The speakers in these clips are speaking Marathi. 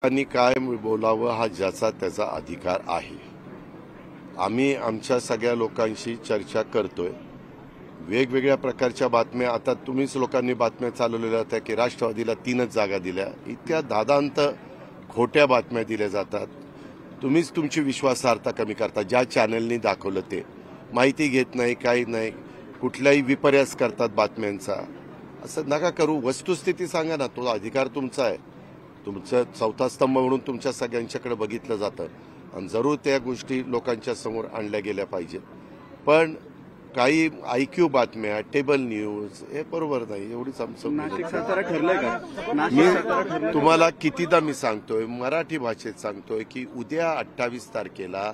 आणि काय बोलावं हा ज्याचा त्याचा अधिकार आहे। आम्ही आमच्या सगळ्या लोकांशी चर्चा करतोय। वेगवेगळ्या प्रकारच्या बातम्या आता तुम्हीच लोकांनी बातम्या चालवलेल्या होत्या की राष्ट्रवादीला 3च जागा दिल्या। इतक्या दादांत खोट्या बातम्या दिल्या जातात। तुम्हीच तुमची विश्वासार्हता कमी करता। ज्या चॅनलनी दाखवलं ते माहिती घेत नाही, काही नाही, कुठलाही विपर्यास करतात बातम्यांचा। असं नका करू। वस्तुस्थिती सांगा ना, तो अधिकार तुमचा आहे। तुमचं चौथा स्तंभ म्हणून तुमच्या सगळ्यांच्याकडे बघितलं जातं आणि जरूर त्या गोष्टी लोकांच्या समोर आणल्या गेल्या पाहिजेत। पण काही आयक्यू बातम्या, टेबल न्यूज हे बरोबर नाही। एवढीच आमचं मी तुम्हाला कितीदा मी सांगतोय, मराठी भाषेत सांगतोय की उद्या 28 तारखेला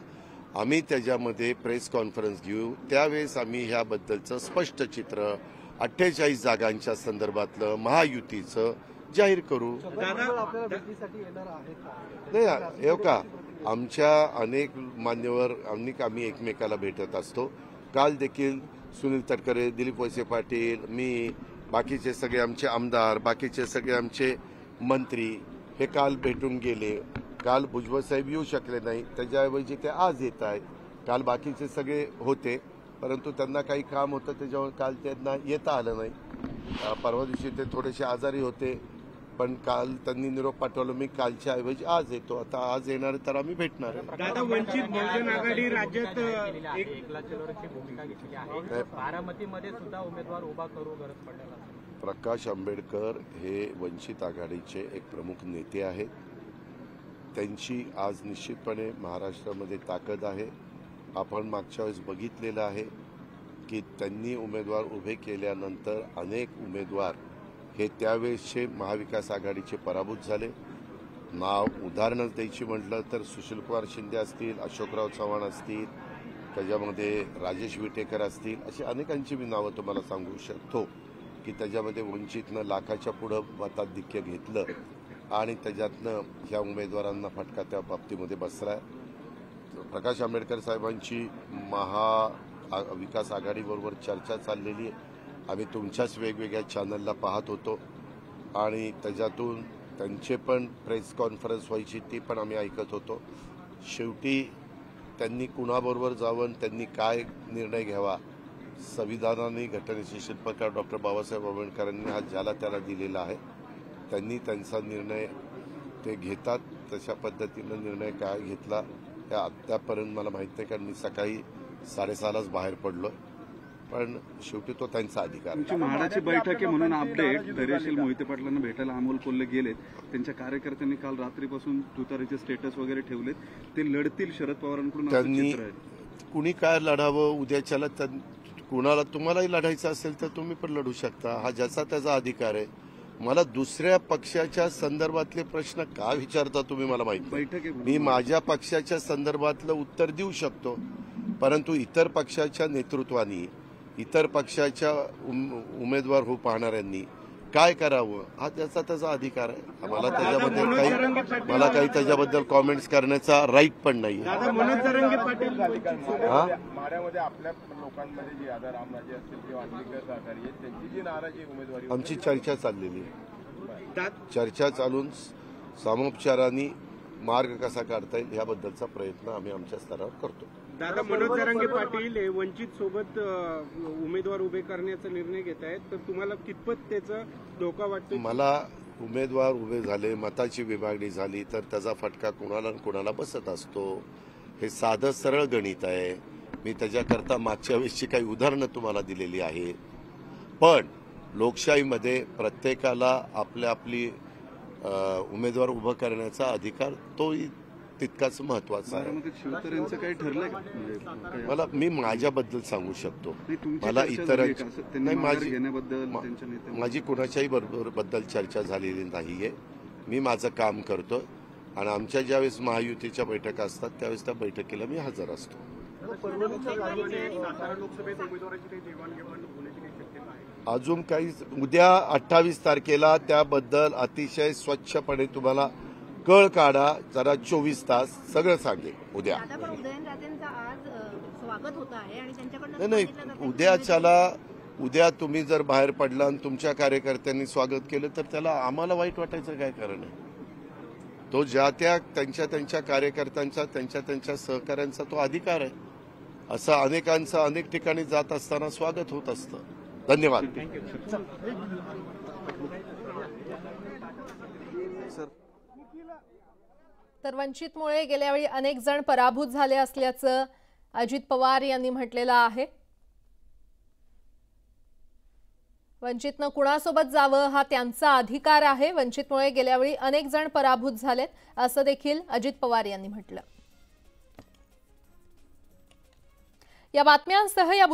आम्ही त्याच्यामध्ये प्रेस कॉन्फरन्स घेऊ। त्यावेळेस आम्ही ह्याबद्दलचं स्पष्ट चित्र 48 जागांच्या संदर्भातलं महायुतीचं जाहीर करू। नाही हो का, आमच्या अनेक मान्यवर आम्ही एकमेकाला भेटत असतो। काल देखील सुनील तटकरे, दिलीप वळसे पाटील, मी, बाकीचे सगळे आमचे आमदार, बाकीचे सगळे आमचे मंत्री हे काल भेटून गेले। काल भुजबळ साहेब येऊ शकले नाही, त्याच्याऐवजी ते आज येत आहेत। काल बाकीचे सगळे होते परंतु त्यांना काही काम होतं त्याच्यामुळे काल त्यांना येता आलं नाही। परवा दिवशी ते थोडेसे आजारी होते पण काल त्यांनी निरोप पाठवला, मी कालच्या ऐवजी आज येतो। आता आज येणार तर आम्ही भेटणार आहे। दादा, वंचित बहुजन आघाडी राज्यात 1 लाख किलोची भूमिका घेतली आहे। बारामतीमध्ये सुद्धा उमेदवार उभा करू गरज पडलेला। प्रकाश आंबेडकर हे वंचित आघाडीचे एक प्रमुख नेते आहेत। त्यांची आज निश्चितपणे महाराष्ट्रामध्ये ताकद आहे। आपण मागच्या वेळेस बघितलेलं आहे की त्यांनी उमेदवार उभे केल्यानंतर अनेक उमेदवार हे त्यावेळेसचे महाविकास आघाडीचे पराभूत झाले। नाव उदाहरणं द्यायची म्हटलं तर सुशीलकुमार शिंदे असतील, अशोकराव चव्हाण असतील, त्याच्यामध्ये राजेश विटेकर असतील, अशी अनेकांची मी नावं तुम्हाला सांगू शकतो की त्याच्यामध्ये वंचितनं लाखाच्या पुढं मताधिक्य घेतलं आणि त्याच्यातनं ह्या उमेदवारांना फटका त्या बाबतीमध्ये बसलाय। प्रकाश आंबेडकर साहेबांची महाविकास आघाडीबरोबर चर्चा चाललेली आहे। आम्ही तुमच्याच वेगवेगळ्या चॅनलला पाहत होतो आणि त्याच्यातून त्यांचे पण प्रेस कॉन्फरन्स व्हायची ती पण आम्ही ऐकत होतो। शेवटी त्यांनी कुणाबरोबर जावं, त्यांनी काय निर्णय घ्यावा, संविधानाने घटनेचे शिल्पकार डॉक्टर बाबासाहेब आंबेडकरांनी हा ज्याला त्याला दिलेला आहे। त्यांनी त्यांचा निर्णय ते घेतात, तशा पद्धतीनं निर्णय काय घेतला त्या आत्तापर्यंत मला माहीत नाही, कारण मी सकाळी 6:30लाच बाहेर पडलो। पण शेवटी तो त्यांचा अधिकार। तुमची म्हाडाची बैठक आहे म्हणून अपडेट, धैर्यशील मोहिते पाटलांना भेटायला अमोल कोल्हे गेलेत। त्यांच्या कार्यकर्त्यांनी काल रात्रीपासून तुतारीचे स्टेटस वगैरे ठेवलेत, ते लढतील शरद पवारांकडून। त्यांनी कुणी काय लढावं उद्याच्याला, कुणाला तुम्हालाही लढायचं असेल तर तुम्ही पण लढू शकता, हा ज्याचा त्याचा अधिकार आहे। मला दुसऱ्या पक्षाच्या संदर्भातले प्रश्न का विचारता तुम्ही मला माहित नाही। मी माझ्या पक्षाच्या संदर्भातलं उत्तर देऊ शकतो परंतु इतर पक्षाच्या नेतृत्वानी, इतर पक्षाच्या उमेदवार हो पाहणाऱ्यांनी काय करावं हा त्याचा त्याचा अधिकार आहे। मला काही त्याच्याबद्दल कॉमेंट्स करण्याचा राईट पण नाही। आमची चर्चा चाललेली आहे। चर्चा चालून सामोपचाराने मार्ग कसा काढता येईल याबद्दलचा प्रयत्न आम्ही आमच्या स्तरावर करतो। दादा, मनोज जरांगे पाटील वंचित सोबत उमेदवार उभे करण्याचा निर्णय घेत आहेत, तर तुम्हाला कितपत त्याचा धोका वाटतो? मला उमेदवार उभे झाले, मताची विभागणी झाली तर त्याचा फटका कोणाला कोणाला बसत असतो, हे साधं सरळ गणित आहे। मी त्याच्याकरता मागच्या वेळेसची काही उदाहरणं तुम्हाला दिलेली आहे। पण लोकशाहीमध्ये प्रत्येकाला आपली उमेदवार उभं करण्याचा अधिकार तोही तितकाच महत्वाचा आहे। शिवतरेंचं काही ठरलंय का? मी माझ्याबद्दल सांगू शकतो, मला इतर माझी कुणाच्याही बद्दल चर्चा झालेली नाहीये। मी माझं काम करतो आणि आमच्या ज्यावेळेस महायुतीच्या बैठका असतात त्यावेळेस त्या बैठकीला मी हजर असतो। अजून काही उद्या 28 तारखेला त्याबद्दल अतिशय स्वच्छपणे तुम्हाला कळ काढा, जरा 24 तास सगळं सांगेल उद्या। नाही, उद्या तुम्ही जर बाहेर पडला आणि तुमच्या कार्यकर्त्यांनी स्वागत केलं तर त्याला आम्हाला वाईट वाटायचं काय कारण आहे? तो ज्या त्या त्यांच्या कार्यकर्त्यांचा त्यांच्या सहकाऱ्यांचा तो अधिकार आहे. असं अनेकांचं अनेक ठिकाणी जात असताना स्वागत होत असतं. धन्यवाद. तर वंचितमुळे गेल्या वेळी अनेक जण पराभूत झाले असल्याचं अजित पवार यांनी म्हटलेलं आहे. वंचितनं कुणासोबत जावं हा त्यांचा अधिकार आहे. वंचितमुळे गेल्या वेळी अनेक जण पराभूत झालेत असं देखील अजित पवार यांनी म्हटलं. या बातम्यांसह या